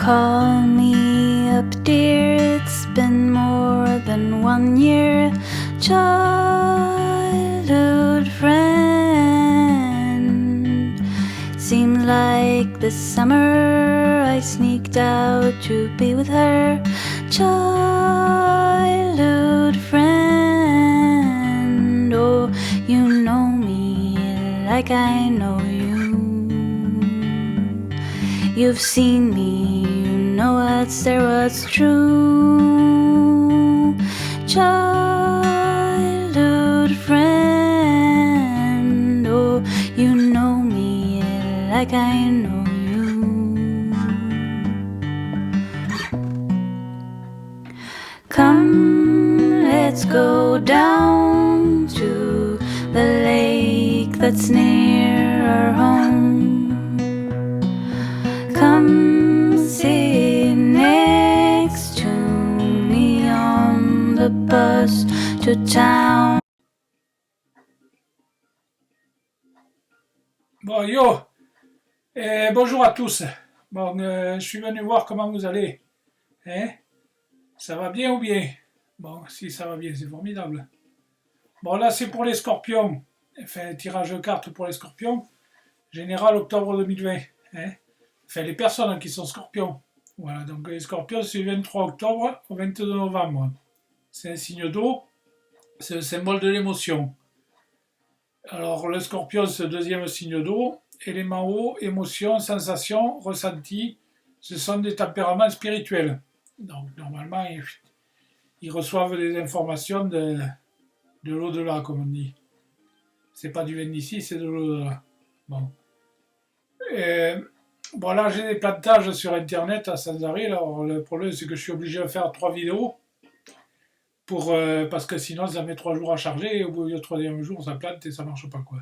call me up, dear. It's been more than 1 year. Childhood friend. Seemed like this summer I sneaked out to be with her. Childhood friend. Oh, you know me like I know you. You've seen me, you know what's there, what's true. Childhood friend, oh, you know me like I know you. Come, let's go down to the lake that's near our home. Come sit next to me on the bus to town. Bon, yo, bonjour à tous. Bon, je suis venu voir comment vous allez. Hein? Ça va bien ou bien? Bon, si ça va bien, c'est formidable. Bon, là, c'est pour les scorpions. Enfin, tirage de cartes pour les scorpions. Général octobre 2020. Hein? Enfin, les personnes qui sont scorpions. Voilà, donc les scorpions, c'est du 23 octobre au 22 novembre. C'est un signe d'eau. C'est le symbole de l'émotion. Alors, le scorpion, c'est le deuxième signe d'eau. Élément eau, émotion, sensation, ressenti, ce sont des tempéraments spirituels. Donc, normalement, ils reçoivent des informations de l'au-delà, comme on dit. C'est pas du vin d'ici, c'est de l'au-delà. Bon. Bon, là, j'ai des plantages sur Internet à sans arrêt. Alors, le problème, c'est que je suis obligé de faire 3 vidéos. Parce que sinon, ça met 3 jours à charger. Et au bout du 3e jour, ça plante et ça marche pas, quoi.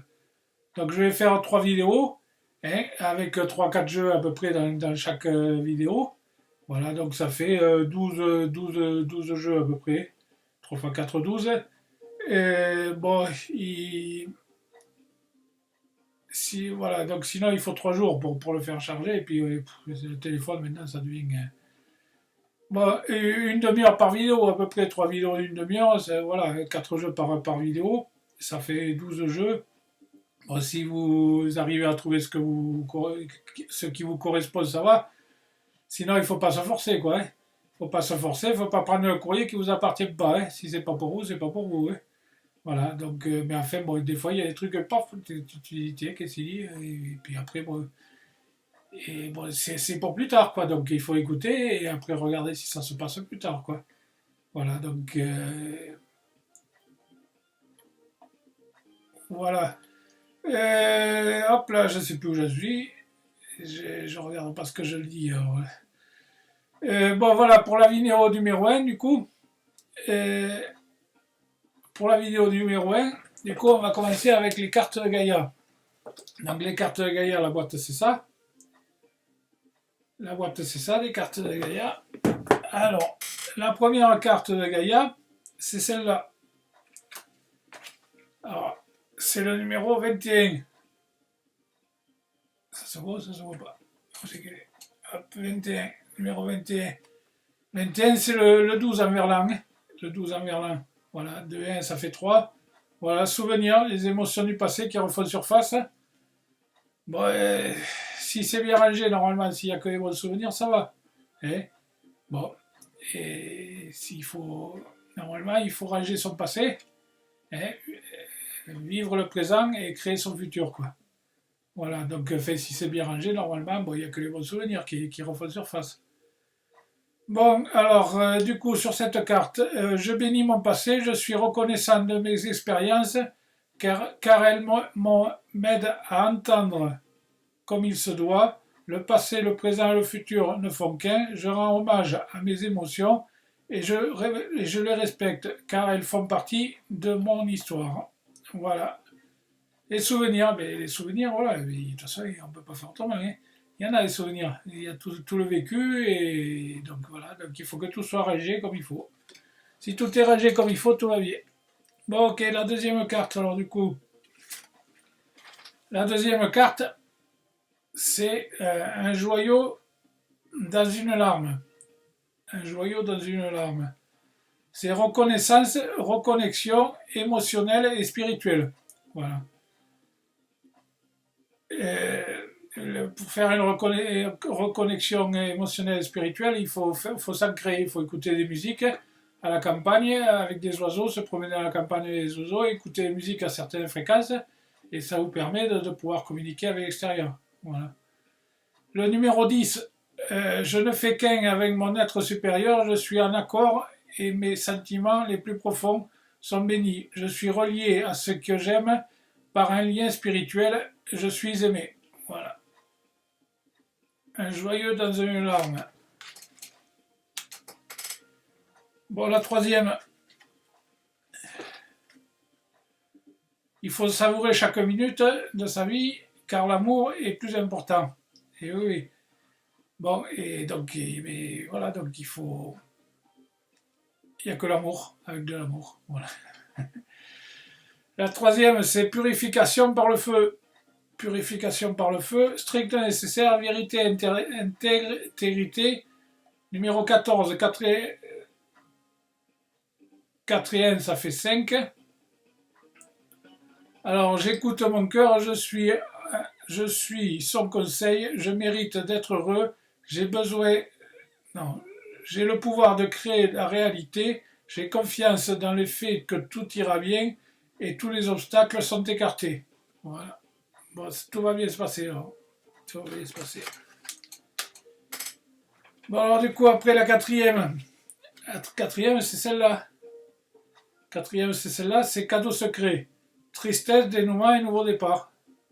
Donc, je vais faire 3 vidéos. Hein, avec 3-4 jeux à peu près dans chaque vidéo. Voilà, donc ça fait 12 jeux à peu près. 3 x 4, 12. Bon, voilà, donc sinon il faut 3 jours pour le faire charger. Et puis le téléphone maintenant ça devient. Bon, une demi-heure par vidéo, à peu près 3 vidéos d'une demi-heure. Voilà, 4 jeux par vidéo. Ça fait 12 jeux. Bon, si vous arrivez à trouver ce qui vous correspond, ça va. Sinon, il ne faut pas se forcer, quoi. Hein. Faut pas se forcer, faut pas prendre le courrier qui vous appartient pas. Hein. Si c'est pas pour vous, c'est pas pour vous. Hein. Voilà, donc, mais enfin, bon, des fois, il y a des trucs, paf, tu dis, tiens, qu'est-ce qu'il dit et puis après, bon, c'est pour plus tard, quoi. Donc, il faut écouter et après regarder si ça se passe plus tard, quoi. Voilà, donc, voilà. Hop là, je sais plus où je suis. Je regarde parce que je le dis. Alors, bon, voilà, pour la vidéo numéro 1, du coup. Pour la vidéo numéro 1, du coup, on va commencer avec les cartes de Gaïa. Donc, les cartes de Gaïa, la boîte, c'est ça. La boîte, c'est ça, les cartes de Gaïa. Alors, la première carte de Gaïa, c'est celle-là. Alors, c'est le numéro 21. Ça se voit, ça se voit pas. Hop, 21, numéro 21. 21, c'est le 12 en verlan. Le 12 en verlan. Voilà, 2 1, ça fait 3. Voilà, souvenirs, les émotions du passé qui refont surface. Bon, si c'est bien rangé, normalement, s'il n'y a que les bons souvenirs, ça va. Hein? Bon, et normalement, il faut ranger son passé, hein? Vivre le présent et créer son futur, quoi. Voilà, donc si c'est bien rangé, normalement, bon, il n'y a que les bons souvenirs qui refont surface. Bon, alors, du coup, sur cette carte, je bénis mon passé, je suis reconnaissant de mes expériences, car elles m'aident à entendre comme il se doit. Le passé, le présent et le futur ne font qu'un. Je rends hommage à mes émotions et je les respecte, car elles font partie de mon histoire. Voilà. Les souvenirs, voilà, mais de toute façon, on ne peut pas faire autrement. Hein. Il y en a des souvenirs, il y a tout le vécu, et donc voilà, donc il faut que tout soit rangé comme il faut. Si tout est rangé comme il faut, tout va bien. Bon, ok, la deuxième carte, alors du coup. La deuxième carte, c'est un joyau dans une larme. Un joyau dans une larme. C'est reconnaissance, reconnexion émotionnelle et spirituelle. Voilà. Pour faire une reconnexion émotionnelle et spirituelle, il faut s'ancrer, il faut écouter des musiques à la campagne avec des oiseaux, se promener à la campagne avec des oiseaux, écouter des musiques à certaines fréquences, et ça vous permet de pouvoir communiquer avec l'extérieur. Voilà. Le numéro 10, je ne fais qu'un avec mon être supérieur, je suis en accord et mes sentiments les plus profonds sont bénis. Je suis relié à ce que j'aime par un lien spirituel, je suis aimé. Voilà. Un joyeux dans une larme. Bon, la troisième. Il faut savourer chaque minute de sa vie, car l'amour est plus important. Et oui. Bon, et donc, mais voilà, donc il faut... Il n'y a que l'amour, avec de l'amour. Voilà. La troisième, c'est purification par le feu. Purification par le feu, strict nécessaire, vérité, intégrité. Numéro 14, quatrième, ça fait 5. Alors, j'écoute mon cœur, je suis son conseil, je mérite d'être heureux, j'ai le pouvoir de créer la réalité, j'ai confiance dans le fait que tout ira bien et tous les obstacles sont écartés. Voilà. Bon, tout va bien se passer. Hein. Tout va bien se passer. Bon, alors du coup, après la quatrième c'est celle-là. Quatrième, c'est celle-là, c'est cadeau secret. Tristesse, dénouement et nouveau départ.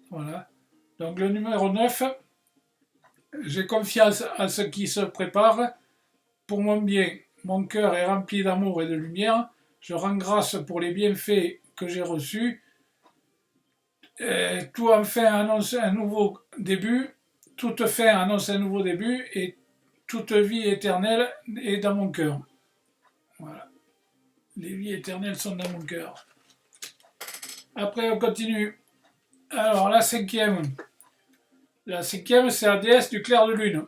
Voilà. Donc le numéro 9, j'ai confiance en ce qui se prépare pour mon bien. Mon cœur est rempli d'amour et de lumière. Je rends grâce pour les bienfaits que j'ai reçus. Tout enfin annonce un nouveau début. Toute fin annonce un nouveau début et toute vie éternelle est dans mon cœur. Voilà. Les vies éternelles sont dans mon cœur. Après, on continue. Alors, la cinquième. La cinquième, c'est la déesse du clair de lune.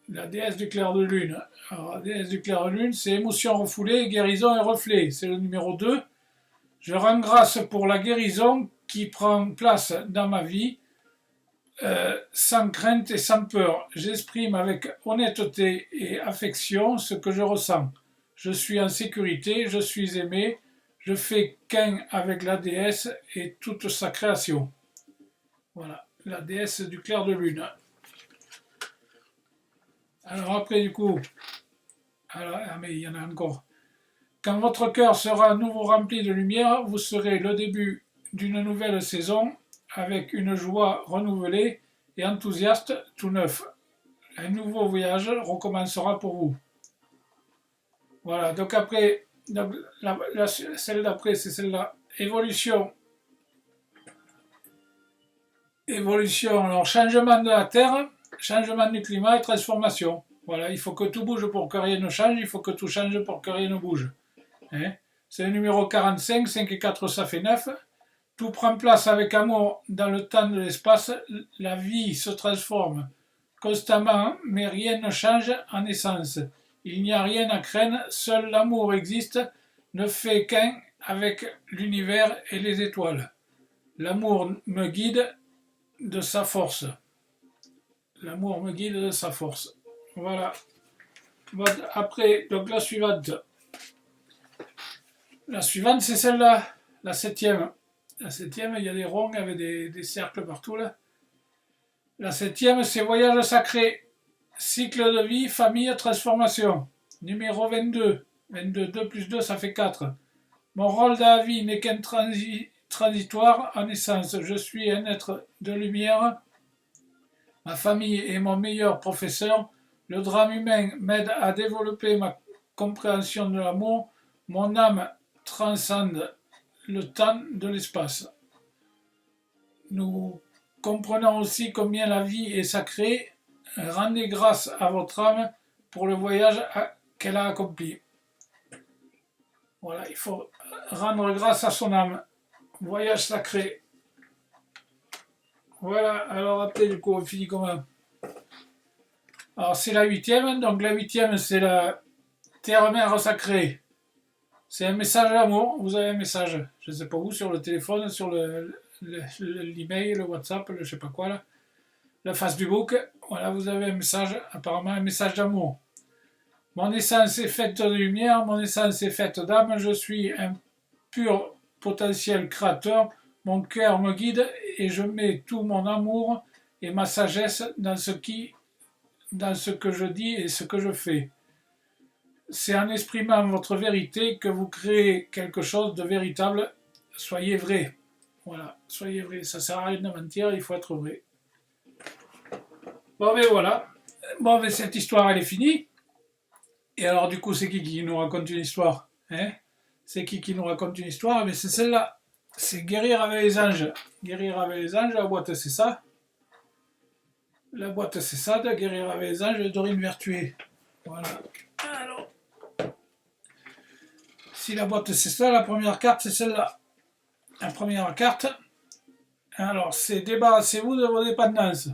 La déesse du clair de lune. Alors, la déesse du clair de lune, c'est émotion refoulée, guérison et reflet. C'est le numéro 2. Je rends grâce pour la guérison qui prend place dans ma vie, sans crainte et sans peur. J'exprime avec honnêteté et affection ce que je ressens. Je suis en sécurité, je suis aimé, je fais qu'un avec la déesse et toute sa création. Voilà, la déesse du clair de lune. Alors après du coup, mais il y en a encore. Quand votre cœur sera à nouveau rempli de lumière, vous serez le début d'une nouvelle saison avec une joie renouvelée et enthousiaste tout neuf. Un nouveau voyage recommencera pour vous. Voilà, donc après, celle d'après, c'est celle-là. Évolution. Évolution, alors changement de la Terre, changement du climat et transformation. Voilà, il faut que tout bouge pour que rien ne change, il faut que tout change pour que rien ne bouge. Hein? C'est le numéro 45, 5 et 4, ça fait 9. Tout prend place avec amour dans le temps de l'espace, la vie se transforme constamment, mais rien ne change en essence. Il n'y a rien à craindre, seul l'amour existe, ne fait qu'un avec l'univers et les étoiles. L'amour me guide de sa force. L'amour me guide de sa force. Voilà. Après, donc la suivante. La suivante, c'est celle-là, la septième. La septième, il y a des ronds avec des cercles partout là. La septième, c'est voyage sacré. Cycle de vie, famille, transformation. Numéro 22. 22, 2 plus 2, ça fait 4. Mon rôle dans la vie n'est qu'un transitoire en essence. Je suis un être de lumière. Ma famille est mon meilleur professeur. Le drame humain m'aide à développer ma compréhension de l'amour. Mon âme transcende le temps de l'espace. Nous comprenons aussi combien la vie est sacrée. Rendez grâce à votre âme pour le voyage qu'elle a accompli. Voilà, il faut rendre grâce à son âme. Voyage sacré. Voilà, alors après du coup on finit comment? Alors c'est la huitième, donc la huitième c'est la terre-mère sacrée. C'est un message d'amour, vous avez un message, je ne sais pas où, sur le téléphone, sur l'email, le WhatsApp, le je sais pas quoi là, le Facebook, voilà, vous avez un message, apparemment un message d'amour. Mon essence est faite de lumière, mon essence est faite d'âme, je suis un pur potentiel créateur, mon cœur me guide et je mets tout mon amour et ma sagesse dans ce que je dis et ce que je fais. C'est en exprimant votre vérité que vous créez quelque chose de véritable. Soyez vrai. Voilà, soyez vrai. Ça sert à rien de mentir, il faut être vrai. Bon, ben voilà. Bon, ben cette histoire, elle est finie. Et alors, du coup, c'est qui nous raconte une histoire, hein? C'est qui nous raconte une histoire? Mais c'est celle-là. C'est Guérir avec les anges. Guérir avec les anges, la boîte, c'est ça. La boîte, c'est ça, de Guérir avec les anges de Dorine Vertué. Voilà. Alors, si la boîte, c'est ça, la première carte, c'est celle-là. La première carte, alors, c'est débarrassez-vous de vos dépendances.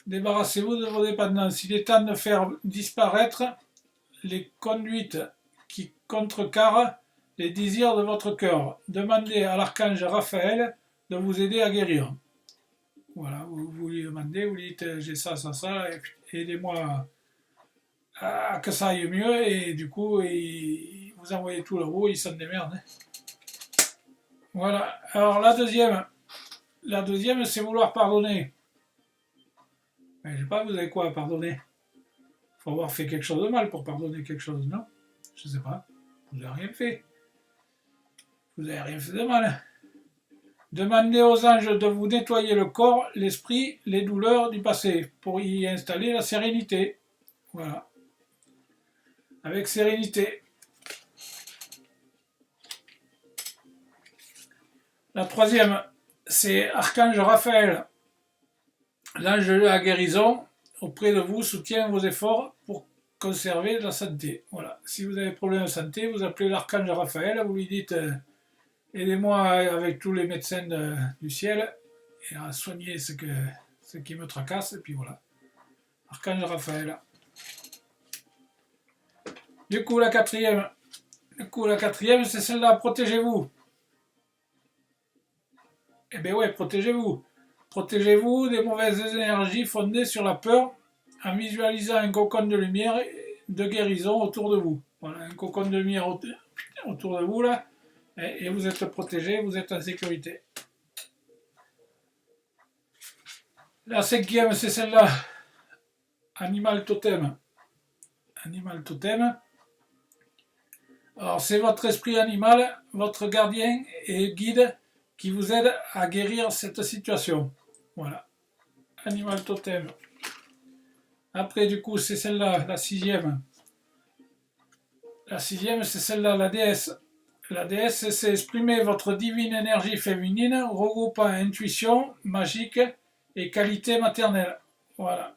Débarrassez-vous de vos dépendances. Il est temps de faire disparaître les conduites qui contrecarrent les désirs de votre cœur. Demandez à l'archange Raphaël de vous aider à guérir. Voilà, vous lui demandez, vous lui dites j'ai ça, aidez-moi à que ça aille mieux, et du coup, vous envoyez tout là-haut, il s'en démerde. Hein. Voilà, alors la deuxième c'est vouloir pardonner. Mais je sais pas, vous avez quoi à pardonner? Faut avoir fait quelque chose de mal pour pardonner quelque chose, non? Je sais pas, vous n'avez rien fait. Vous n'avez rien fait de mal. Demandez aux anges de vous nettoyer le corps, l'esprit, les douleurs du passé, pour y installer la sérénité. Voilà. Avec sérénité. La troisième, c'est Archange Raphaël. L'ange de la guérison, auprès de vous, soutient vos efforts pour conserver la santé. Voilà. Si vous avez des problèmes de santé, vous appelez l'Archange Raphaël, vous lui dites aidez-moi avec tous les médecins du ciel et à soigner ce qui me tracasse, et puis voilà. Archange Raphaël. Du coup, la quatrième, c'est celle-là, protégez-vous. Eh bien ouais, protégez-vous. Protégez-vous des mauvaises énergies fondées sur la peur en visualisant un cocon de lumière de guérison autour de vous. Voilà, un cocon de lumière autour de vous là, et vous êtes protégé, vous êtes en sécurité. La cinquième, c'est celle-là. Animal totem. Animal totem. Alors, c'est votre esprit animal, votre gardien et guide qui vous aide à guérir cette situation. Voilà. Animal totem. Après, du coup, c'est celle-là, la sixième. La sixième, c'est celle-là, la déesse. La déesse, c'est exprimer votre divine énergie féminine, regroupant intuition, magique et qualité maternelle. Voilà.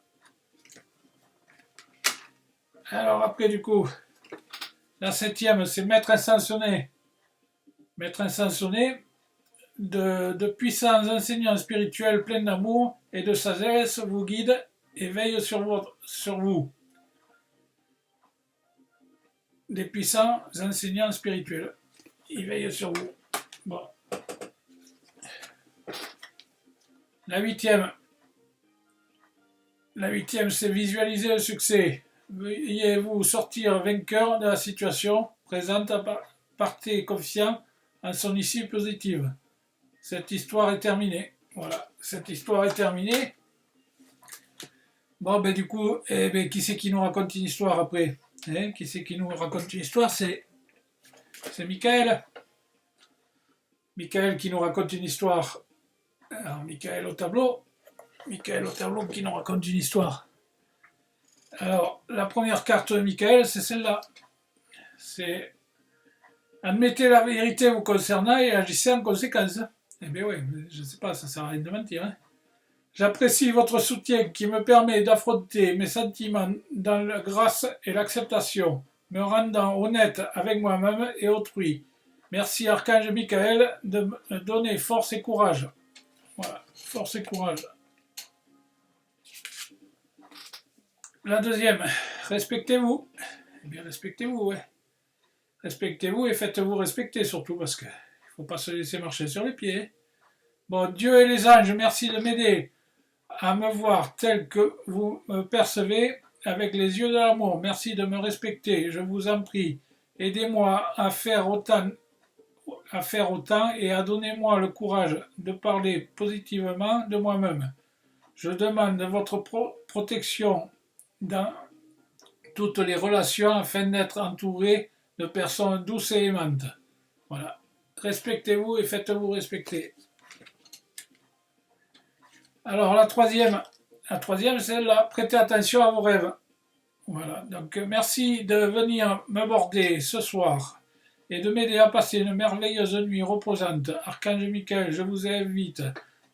Alors après, du coup, la septième, c'est Maître Ascensionné. Maître Ascensionné, de puissants enseignants spirituels pleins d'amour et de sagesse vous guident et veillent sur vous. Des puissants enseignants spirituels. Ils veillent sur vous. Bon. La huitième, c'est visualiser le succès. Veuillez-vous sortir vainqueur de la situation présente, partez confiant en son issue positive. Cette histoire est terminée. Voilà, cette histoire est terminée. Bon, ben du coup, qui c'est qui nous raconte une histoire après? Qui c'est qui nous raconte une histoire? C'est Michael. Michael qui nous raconte une histoire. Alors, Michael au tableau. Michael au tableau qui nous raconte une histoire. Alors, la première carte de Michael, c'est celle-là. C'est admettez la vérité vous concernant et agissez en conséquence. Eh bien oui, je ne sais pas, ça sert à rien de mentir. Hein. J'apprécie votre soutien qui me permet d'affronter mes sentiments dans la grâce et l'acceptation, me rendant honnête avec moi-même et autrui. Merci Archange Michael de me donner force et courage. Voilà, force et courage. La deuxième, respectez-vous. Eh bien, respectez-vous, ouais. Respectez-vous et faites-vous respecter surtout parce que il faut pas se laisser marcher sur les pieds. Bon, Dieu et les anges, merci de m'aider à me voir tel que vous me percevez avec les yeux de l'amour. Merci de me respecter, je vous en prie. Aidez-moi à faire autant et à donner-moi le courage de parler positivement de moi-même. Je demande votre protection dans toutes les relations afin d'être entouré de personnes douces et aimantes. Voilà. Respectez-vous et faites-vous respecter. Alors la troisième c'est là, prêtez attention à vos rêves. Voilà. Donc merci de venir me border ce soir et de m'aider à passer une merveilleuse nuit reposante. Archange Michael, je vous invite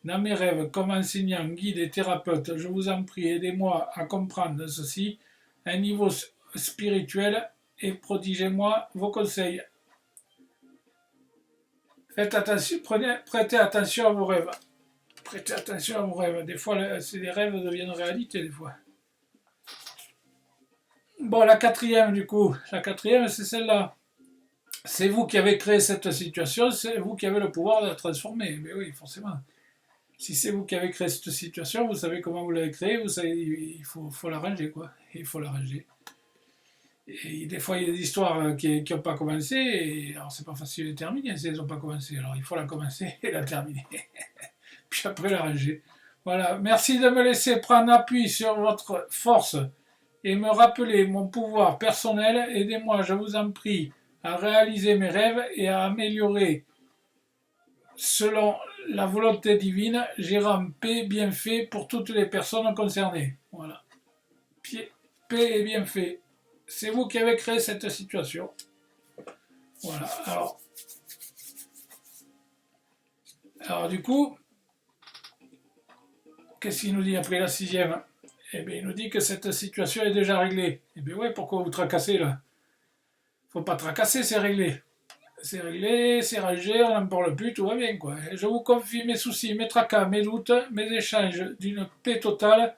dans mes rêves comme enseignant, guide et thérapeute. Je vous en prie, aidez-moi à comprendre ceci à un niveau spirituel et prodigez-moi vos conseils. Faites attention, prêtez attention à vos rêves. Prêtez attention à vos rêves. Des fois, les rêves deviennent réalité, des fois. Bon, la quatrième, du coup. La quatrième, c'est celle-là. C'est vous qui avez créé cette situation, c'est vous qui avez le pouvoir de la transformer. Mais oui, forcément. Si c'est vous qui avez créé cette situation, vous savez comment vous l'avez créée, vous savez, il faut l'arranger, quoi. Il faut l'arranger. Et des fois, il y a des histoires qui n'ont pas commencé, et alors c'est pas facile de terminer si elles n'ont pas commencé. Alors il faut la commencer et la terminer. Puis après l'arranger. Voilà. Merci de me laisser prendre appui sur votre force et me rappeler mon pouvoir personnel. Aidez-moi, je vous en prie, à réaliser mes rêves et à améliorer selon la volonté divine, gérant paix, bienfait pour toutes les personnes concernées. Voilà. Paix et bienfait. C'est vous qui avez créé cette situation. Voilà. Alors du coup, qu'est-ce qu'il nous dit après la sixième? Eh bien, il nous dit que cette situation est déjà réglée. Eh bien, ouais, pourquoi vous tracassez là? Faut pas tracasser, c'est réglé. C'est réglé, c'est rangé, on n'en parle plus, tout va bien, quoi. Je vous confie mes soucis, mes tracas, mes doutes, mes échanges d'une paix totale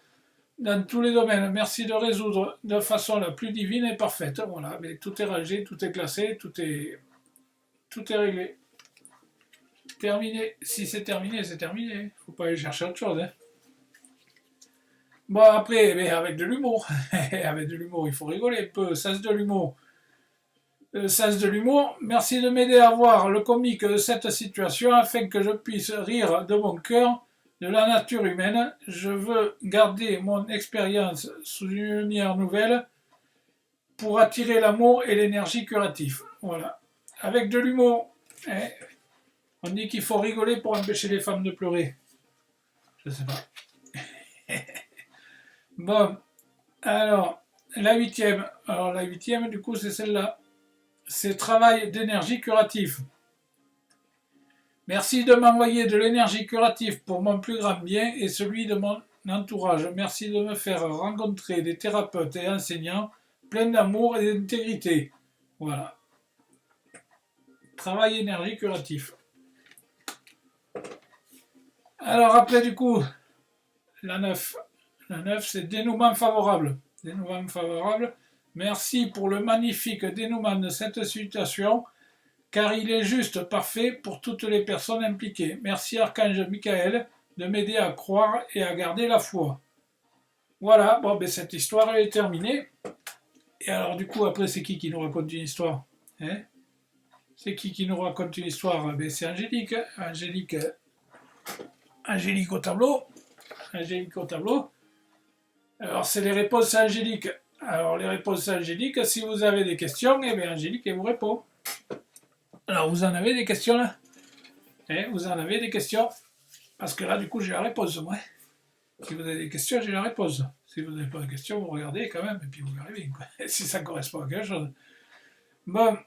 dans tous les domaines. Merci de résoudre de façon la plus divine et parfaite. Voilà, mais tout est rangé, tout est classé, tout est réglé. Terminé. Si c'est terminé, c'est terminé. Faut pas aller chercher autre chose. Hein. Bon, après, mais avec de l'humour. Avec de l'humour, il faut rigoler un peu. Sens de l'humour. Sens de l'humour. Merci de m'aider à voir le comique de cette situation afin que je puisse rire de mon cœur de la nature humaine. Je veux garder mon expérience sous une lumière nouvelle pour attirer l'amour et l'énergie curative. Voilà. Avec de l'humour. Hein. On dit qu'il faut rigoler pour empêcher les femmes de pleurer. Je sais pas. Bon. Alors, la huitième. Alors, la huitième, du coup, c'est celle-là. C'est travail d'énergie curative. Merci de m'envoyer de l'énergie curative pour mon plus grand bien et celui de mon entourage. Merci de me faire rencontrer des thérapeutes et enseignants pleins d'amour et d'intégrité. Voilà. Travail énergie curatif. Alors après du coup, la 9. La 9 c'est dénouement favorable. Dénouement favorable. Merci pour le magnifique dénouement de cette situation, car il est juste parfait pour toutes les personnes impliquées. Merci Archange Michael de m'aider à croire et à garder la foi. Voilà, bon ben cette histoire elle est terminée. Et alors du coup après c'est qui nous raconte une histoire, hein? C'est qui nous raconte une histoire? Ben, c'est Angélique. Angélique au tableau. Angélique au tableau. Alors c'est les réponses Angélique. Alors les réponses Angélique, si vous avez des questions, eh bien Angélique elle vous répond. Alors vous en avez des questions là? Vous en avez des questions? Parce que là du coup j'ai la réponse moi. Si vous avez des questions, j'ai la réponse. Si vous n'avez pas de questions, vous regardez quand même et puis vous verrez bien quoi. Si ça correspond à quelque chose. Bon,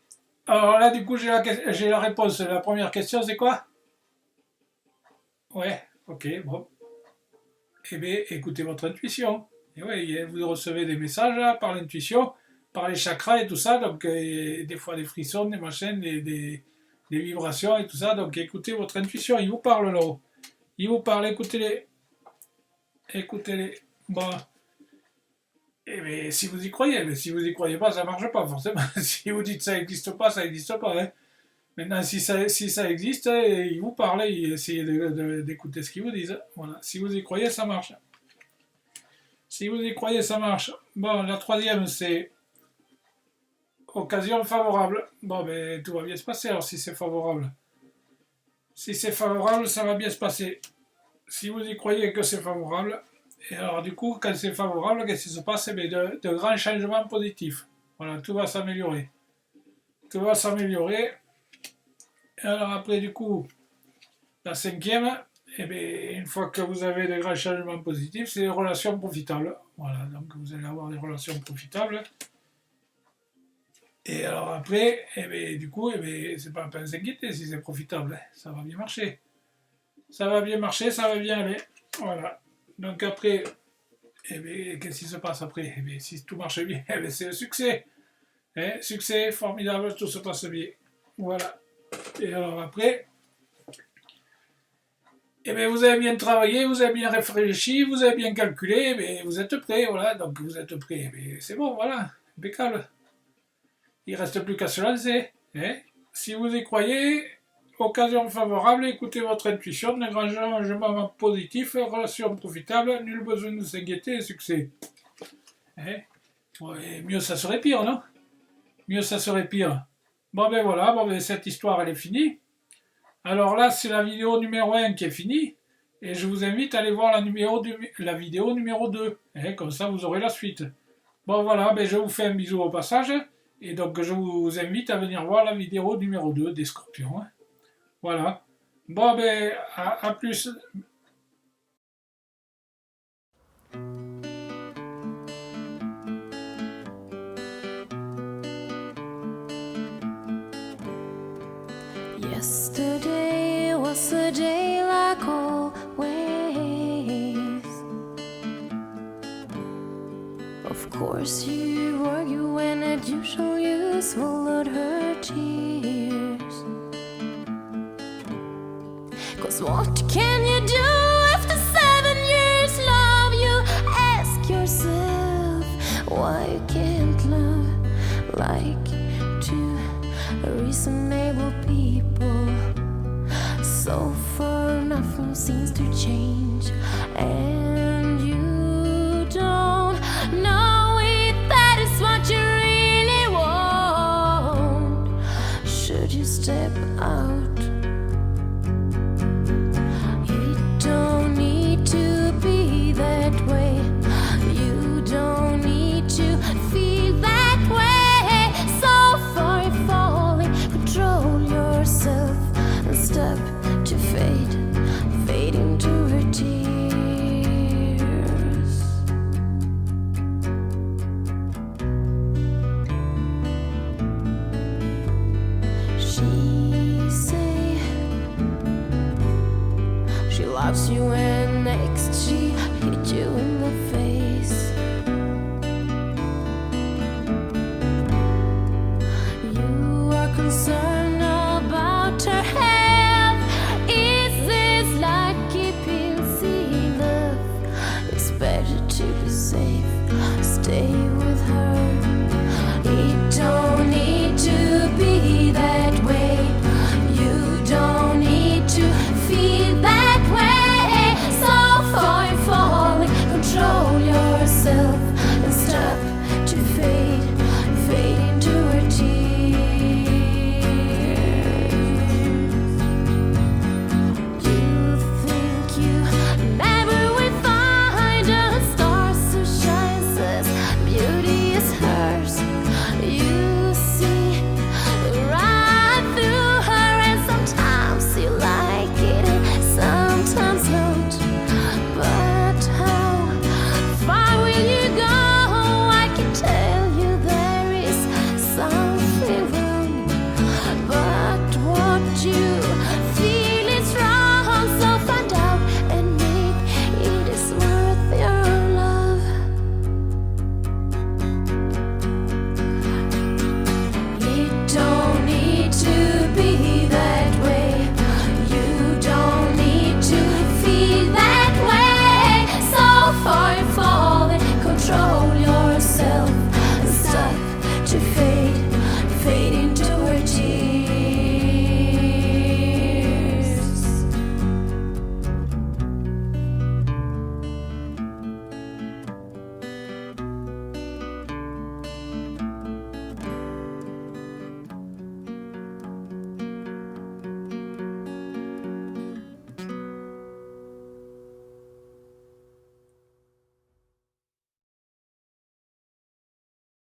alors là du coup j'ai la réponse. La première question c'est quoi? Ouais, ok, bon. Eh bien écoutez votre intuition. Et ouais, vous recevez des messages là, par l'intuition, par les chakras et tout ça, donc des fois des frissons, des machins, des vibrations et tout ça, donc écoutez votre intuition, il vous parle là-haut. Il vous parle, écoutez-les. Écoutez-les. Bon. Et mais si vous y croyez, mais si vous y croyez pas, ça marche pas forcément. Si vous dites ça n'existe pas, ça n'existe pas. Hein. Maintenant, si ça existe, ils vous parlent, essayez d'écouter ce qu'ils vous disent. Voilà. Si vous y croyez, ça marche. Si vous y croyez, ça marche. Bon, la troisième, c'est occasion favorable. Bon, ben, tout va bien se passer alors si c'est favorable. Si c'est favorable, ça va bien se passer. Si vous y croyez que c'est favorable, et alors du coup, quand c'est favorable, qu'est-ce qui se passe? Eh bien, de grands changements positifs. Voilà, tout va s'améliorer. Tout va s'améliorer. Et alors après, du coup, la cinquième, eh bien, une fois que vous avez des grands changements positifs, c'est les relations profitables. Voilà, donc vous allez avoir des relations profitables. Et alors après, eh bien, du coup, eh bien, c'est pas un peu s'inquiéter si c'est profitable. Ça va bien marcher. Ça va bien marcher, ça va bien aller. Voilà. Donc après, eh bien, qu'est-ce qui se passe après? Eh bien, si tout marche bien, eh bien, c'est le succès. Succès, formidable, tout se passe bien. Voilà. Et alors après, eh bien, vous avez bien travaillé, vous avez bien réfléchi, vous avez bien calculé, mais vous êtes prêt, voilà. Donc vous êtes prêt, mais c'est bon, voilà, impeccable. Il ne reste plus qu'à se lancer. Si vous y croyez, occasion favorable, écoutez votre intuition, de grands changements positifs, relations profitables, nul besoin de s'inquiéter, succès. Ouais, mieux ça serait pire, non? Mieux ça serait pire. Bon ben voilà, bon ben cette histoire elle est finie. Alors là c'est la vidéo numéro 1 qui est finie. Et je vous invite à aller voir la vidéo numéro 2. Comme ça vous aurez la suite. Bon voilà, ben je vous fais un bisou au passage. Et donc je vous invite à venir voir la vidéo numéro 2 des scorpions. Voilà. Bon ben à plus. Yesterday was a day like always. Of course you argue when as usual you swallowed her tears. 'Cause what can you do after 7 years love? You ask yourself why you can't love like two reasonable people. So far nothing seems to change, and you don't know if that is what you really want. Should you step out? It don't need to be that way. You don't need to feel that way. So far falling, control yourself and stop to fade into her tears. She say she loves you and next she hit you in the face.